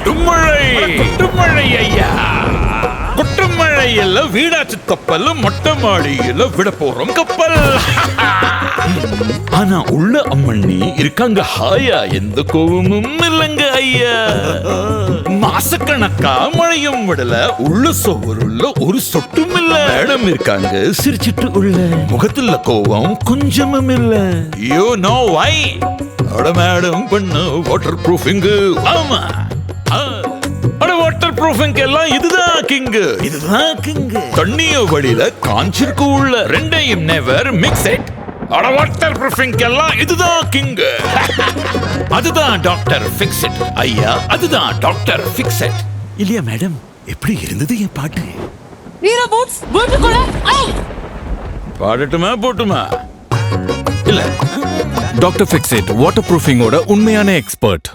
கொட்டுமழை ஐயா. கொட்டுமழையில வீடாச்சு கப்பல், மொட்டை மாடியில விட போறோம் கப்பல். ஆனா உள்ள அம்மண்ணி இருக்காங்க ஹாயா, எந்த கோவமும் இல்லைங்க ஐயா. மாசக்கணக்கா மழையும் விடல, உள்ள சோறுள்ள ஒரு சொட்டும் இல்ல. மேடம் இருக்காங்க சிரிச்சிட்டு உள்ள, முகத்துல கோவம் கொஞ்சமும் இல்ல. You know why? அட மேடம் பண்ண வாட்டர் ப்ரூஃபிங். ஆமா, அட வாட்டர் ப்ரூஃபிங் எல்லாம் இதுதான் கிங், இதுதான் கிங். தண்ணிய வழியில காஞ்சிருக்கு உள்ள, ரெண்டையும் நெவர் மிக்ஸ் இட். அட வாட்டர் ப்ரூஃபிங் எல்லாம் இதுதான் கிங். அதுதான் டாக்டர் ஃபிக்ஸ் இட் ஐயா, அதுதான் டாக்டர் ஃபிக்ஸ் இட். இல்லையா மேடம்? எப்படி இருந்தது என் பாட்டு? நீரா பூட்ஸ் வீட்டுக்குள்ள பாடட்டுமா போட்டுமா? இல்ல, டாக்டர் ஃபிக்ஸ் இட் வாட்டர் ப்ரூஃபிங்கோட உண்மையான எக்ஸ்பர்ட்.